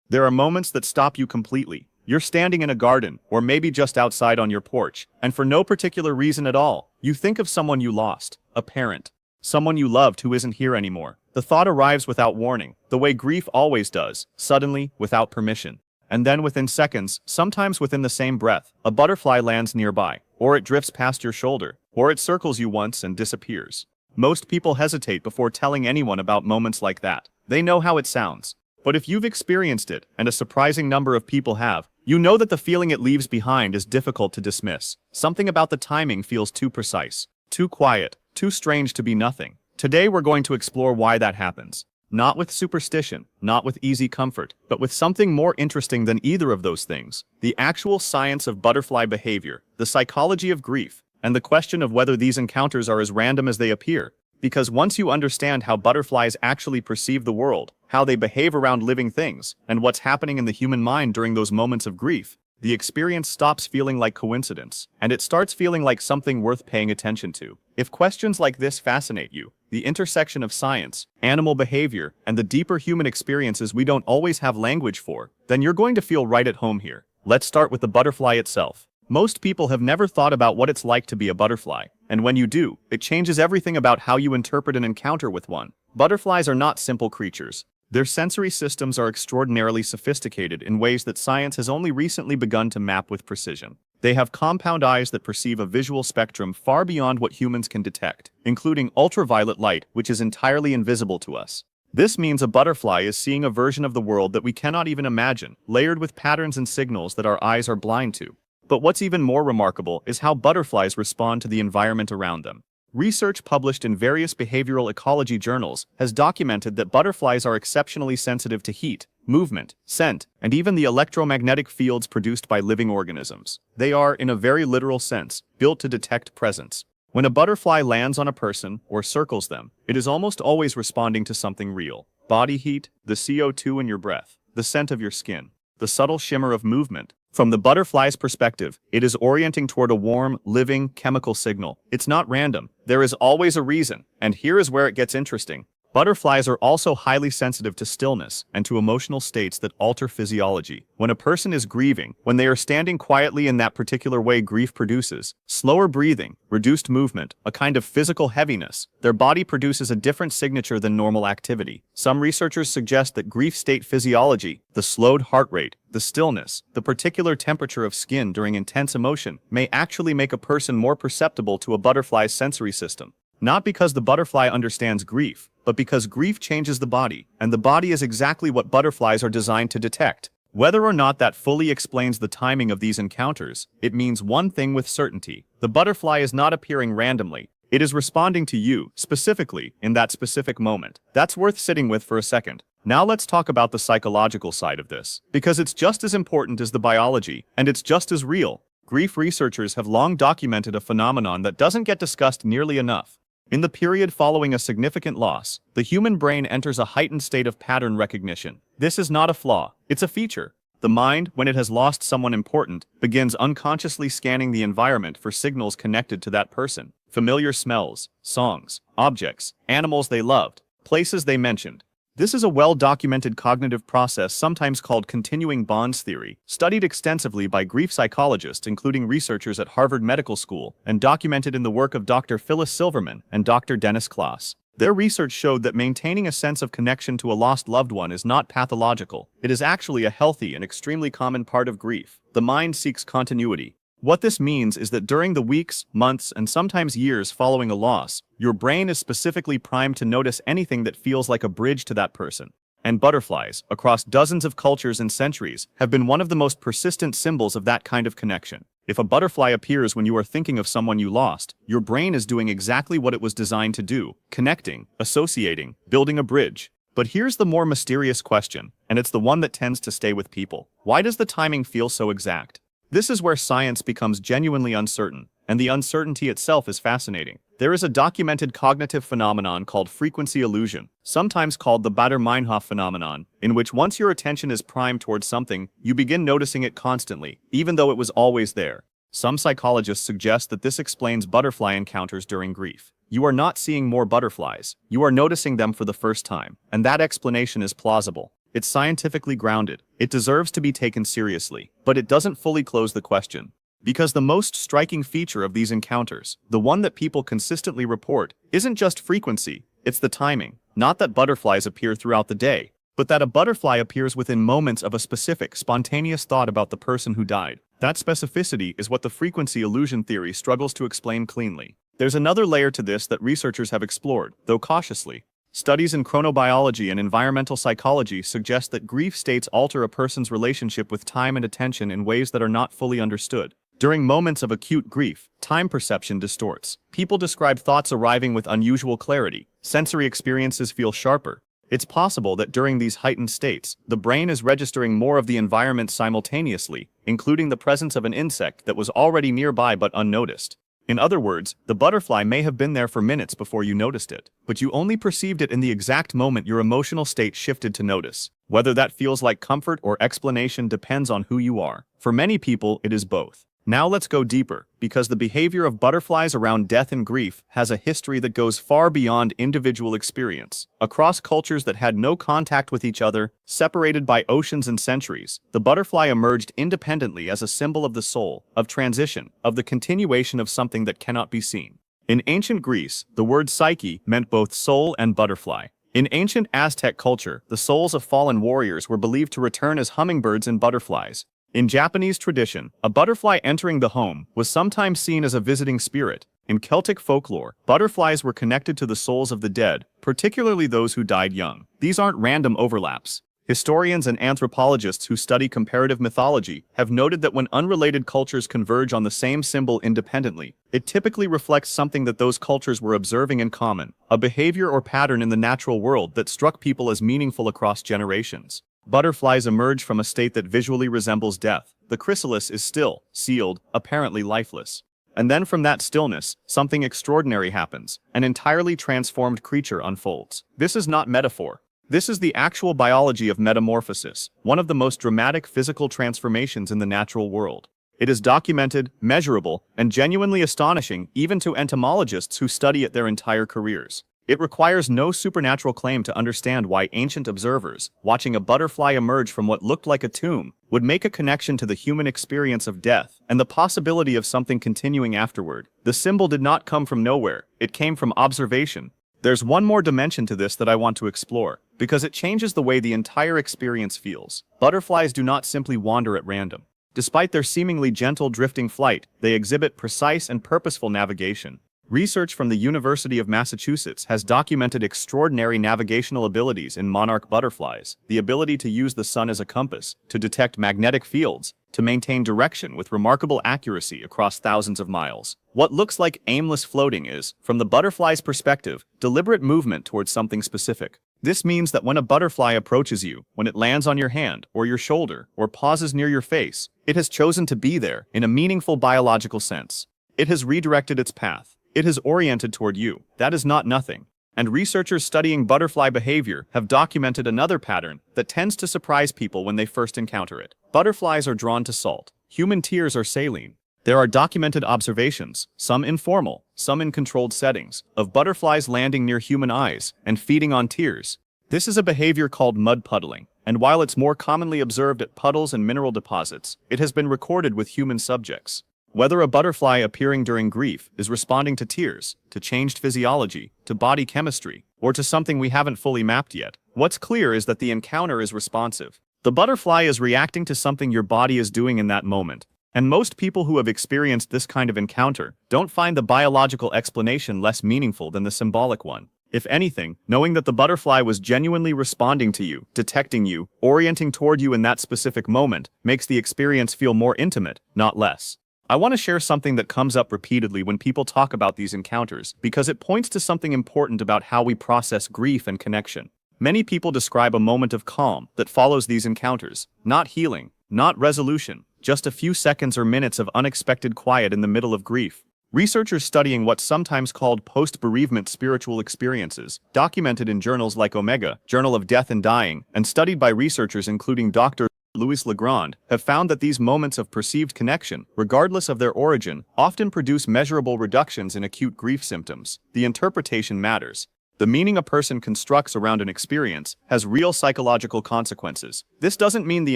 There are moments that stop you completely. You're standing in a garden, or maybe just outside on your porch, and for no particular reason at all, you think of someone you lost, a parent, someone you loved who isn't here anymore. The thought arrives without warning, the way grief always does, suddenly, without permission. And then within seconds, sometimes within the same breath, a butterfly lands nearby, or it drifts past your shoulder, or it circles you once and disappears. Most people hesitate before telling anyone about moments like that. They know how it sounds. But if you've experienced it, and a surprising number of people have, you know that the feeling it leaves behind is difficult to dismiss. Something about the timing feels too precise, too quiet, too strange to be nothing. Today we're going to explore why that happens. Not with superstition, not with easy comfort, but with something more interesting than either of those things. The actual science of butterfly behavior, the psychology of grief, and the question of whether these encounters are as random as they appear. Because once you understand how butterflies actually perceive the world, how they behave around living things, and what's happening in the human mind during those moments of grief, the experience stops feeling like coincidence, and it starts feeling like something worth paying attention to. If questions like this fascinate you, the intersection of science, animal behavior, and the deeper human experiences we don't always have language for, then you're going to feel right at home here. Let's start with the butterfly itself. Most people have never thought about what it's like to be a butterfly, and when you do, it changes everything about how you interpret an encounter with one. Butterflies are not simple creatures. Their sensory systems are extraordinarily sophisticated in ways that science has only recently begun to map with precision. They have compound eyes that perceive a visual spectrum far beyond what humans can detect, including ultraviolet light, which is entirely invisible to us. This means a butterfly is seeing a version of the world that we cannot even imagine, layered with patterns and signals that our eyes are blind to. But what's even more remarkable is how butterflies respond to the environment around them. Research published in various behavioral ecology journals has documented that butterflies are exceptionally sensitive to heat, movement, scent, and even the electromagnetic fields produced by living organisms. They are, in a very literal sense, built to detect presence. When a butterfly lands on a person or circles them, it is almost always responding to something real. Body heat, the CO2 in your breath, the scent of your skin, the subtle shimmer of movement. From the butterfly's perspective, it is orienting toward a warm, living, chemical signal. It's not random. There is always a reason, and here is where it gets interesting. Butterflies are also highly sensitive to stillness and to emotional states that alter physiology. When a person is grieving, when they are standing quietly in that particular way grief produces, slower breathing, reduced movement, a kind of physical heaviness, their body produces a different signature than normal activity. Some researchers suggest that grief state physiology, the slowed heart rate, the stillness, the particular temperature of skin during intense emotion, may actually make a person more perceptible to a butterfly's sensory system. Not because the butterfly understands grief, but because grief changes the body, and the body is exactly what butterflies are designed to detect. Whether or not that fully explains the timing of these encounters, it means one thing with certainty. The butterfly is not appearing randomly. It is responding to you, specifically, in that specific moment. That's worth sitting with for a second. Now let's talk about the psychological side of this, because it's just as important as the biology, and it's just as real. Grief researchers have long documented a phenomenon that doesn't get discussed nearly enough. In the period following a significant loss, the human brain enters a heightened state of pattern recognition. This is not a flaw, it's a feature. The mind, when it has lost someone important, begins unconsciously scanning the environment for signals connected to that person. Familiar smells, songs, objects, animals they loved, places they mentioned. This is a well-documented cognitive process sometimes called continuing bonds theory, studied extensively by grief psychologists including researchers at Harvard Medical School, and documented in the work of Dr. Phyllis Silverman and Dr. Dennis Klaas. Their research showed that maintaining a sense of connection to a lost loved one is not pathological. It is actually a healthy and extremely common part of grief. The mind seeks continuity. What this means is that during the weeks, months, and sometimes years following a loss, your brain is specifically primed to notice anything that feels like a bridge to that person. And butterflies, across dozens of cultures and centuries, have been one of the most persistent symbols of that kind of connection. If a butterfly appears when you are thinking of someone you lost, your brain is doing exactly what it was designed to do: connecting, associating, building a bridge. But here's the more mysterious question, and it's the one that tends to stay with people. Why does the timing feel so exact? This is where science becomes genuinely uncertain, and the uncertainty itself is fascinating. There is a documented cognitive phenomenon called frequency illusion, sometimes called the Baader-Meinhof phenomenon, in which once your attention is primed towards something, you begin noticing it constantly, even though it was always there. Some psychologists suggest that this explains butterfly encounters during grief. You are not seeing more butterflies, you are noticing them for the first time, and that explanation is plausible. It's scientifically grounded. It deserves to be taken seriously, but it doesn't fully close the question. Because the most striking feature of these encounters, the one that people consistently report, isn't just frequency, it's the timing. Not that butterflies appear throughout the day, but that a butterfly appears within moments of a specific, spontaneous thought about the person who died. That specificity is what the frequency illusion theory struggles to explain cleanly. There's another layer to this that researchers have explored, though cautiously. Studies in chronobiology and environmental psychology suggest that grief states alter a person's relationship with time and attention in ways that are not fully understood. During moments of acute grief, time perception distorts. People describe thoughts arriving with unusual clarity. Sensory experiences feel sharper. It's possible that during these heightened states, the brain is registering more of the environment simultaneously, including the presence of an insect that was already nearby but unnoticed. In other words, the butterfly may have been there for minutes before you noticed it, but you only perceived it in the exact moment your emotional state shifted to notice. Whether that feels like comfort or explanation depends on who you are. For many people, it is both. Now let's go deeper, because the behavior of butterflies around death and grief has a history that goes far beyond individual experience. Across cultures that had no contact with each other, separated by oceans and centuries, the butterfly emerged independently as a symbol of the soul, of transition, of the continuation of something that cannot be seen. In ancient Greece, the word psyche meant both soul and butterfly. In ancient Aztec culture, the souls of fallen warriors were believed to return as hummingbirds and butterflies. In Japanese tradition, a butterfly entering the home was sometimes seen as a visiting spirit. In Celtic folklore, butterflies were connected to the souls of the dead, particularly those who died young. These aren't random overlaps. Historians and anthropologists who study comparative mythology have noted that when unrelated cultures converge on the same symbol independently, it typically reflects something that those cultures were observing in common, a behavior or pattern in the natural world that struck people as meaningful across generations. Butterflies emerge from a state that visually resembles death. The chrysalis is still, sealed, apparently lifeless. And then from that stillness, something extraordinary happens. An entirely transformed creature unfolds. This is not metaphor. This is the actual biology of metamorphosis, one of the most dramatic physical transformations in the natural world. It is documented, measurable, and genuinely astonishing even to entomologists who study it their entire careers. It requires no supernatural claim to understand why ancient observers, watching a butterfly emerge from what looked like a tomb, would make a connection to the human experience of death and the possibility of something continuing afterward. The symbol did not come from nowhere, it came from observation. There's one more dimension to this that I want to explore, because it changes the way the entire experience feels. Butterflies do not simply wander at random. Despite their seemingly gentle drifting flight, they exhibit precise and purposeful navigation. Research from the University of Massachusetts has documented extraordinary navigational abilities in monarch butterflies, the ability to use the sun as a compass, to detect magnetic fields, to maintain direction with remarkable accuracy across thousands of miles. What looks like aimless floating is, from the butterfly's perspective, deliberate movement towards something specific. This means that when a butterfly approaches you, when it lands on your hand, or your shoulder, or pauses near your face, it has chosen to be there, in a meaningful biological sense. It has redirected its path. It has oriented toward you. That is not nothing. And researchers studying butterfly behavior have documented another pattern that tends to surprise people when they first encounter it. Butterflies are drawn to salt. Human tears are saline. There are documented observations, some informal, some in controlled settings, of butterflies landing near human eyes and feeding on tears. This is a behavior called mud puddling, and while it's more commonly observed at puddles and mineral deposits, it has been recorded with human subjects. Whether a butterfly appearing during grief is responding to tears, to changed physiology, to body chemistry, or to something we haven't fully mapped yet, what's clear is that the encounter is responsive. The butterfly is reacting to something your body is doing in that moment. And most people who have experienced this kind of encounter don't find the biological explanation less meaningful than the symbolic one. If anything, knowing that the butterfly was genuinely responding to you, detecting you, orienting toward you in that specific moment, makes the experience feel more intimate, not less. I want to share something that comes up repeatedly when people talk about these encounters, because it points to something important about how we process grief and connection. Many people describe a moment of calm that follows these encounters, not healing, not resolution, just a few seconds or minutes of unexpected quiet in the middle of grief. Researchers studying what's sometimes called post-bereavement spiritual experiences, documented in journals like Omega, Journal of Death and Dying, and studied by researchers including Dr. Louis Legrand, have found that these moments of perceived connection, regardless of their origin, often produce measurable reductions in acute grief symptoms. The interpretation matters. The meaning a person constructs around an experience has real psychological consequences. This doesn't mean the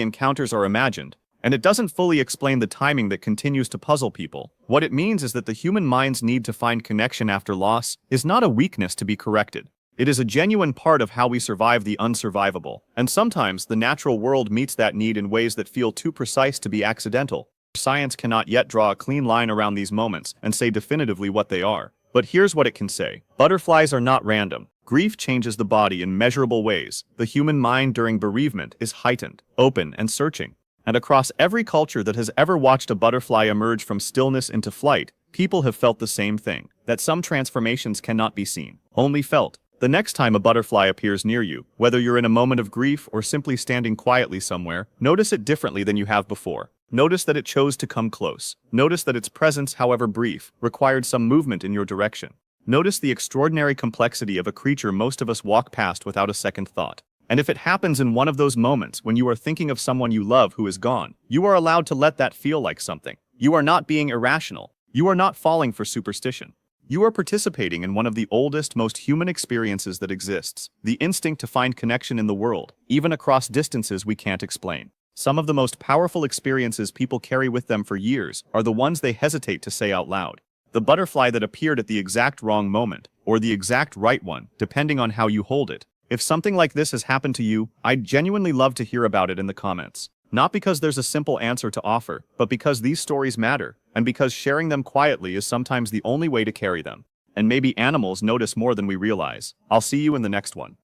encounters are imagined, and it doesn't fully explain the timing that continues to puzzle people. What it means is that the human mind's need to find connection after loss is not a weakness to be corrected. It is a genuine part of how we survive the unsurvivable, and sometimes the natural world meets that need in ways that feel too precise to be accidental. Science cannot yet draw a clean line around these moments and say definitively what they are. But here's what it can say. Butterflies are not random. Grief changes the body in measurable ways. The human mind during bereavement is heightened, open, and searching. And across every culture that has ever watched a butterfly emerge from stillness into flight, people have felt the same thing, that some transformations cannot be seen, only felt. The next time a butterfly appears near you, whether you're in a moment of grief or simply standing quietly somewhere, notice it differently than you have before. Notice that it chose to come close. Notice that its presence, however brief, required some movement in your direction. Notice the extraordinary complexity of a creature most of us walk past without a second thought. And if it happens in one of those moments when you are thinking of someone you love who is gone, you are allowed to let that feel like something. You are not being irrational. You are not falling for superstition. You are participating in one of the oldest, most human experiences that exists, the instinct to find connection in the world, even across distances we can't explain. Some of the most powerful experiences people carry with them for years are the ones they hesitate to say out loud. The butterfly that appeared at the exact wrong moment, or the exact right one, depending on how you hold it. If something like this has happened to you, I'd genuinely love to hear about it in the comments. Not because there's a simple answer to offer, but because these stories matter, and because sharing them quietly is sometimes the only way to carry them. And maybe animals notice more than we realize. I'll see you in the next one.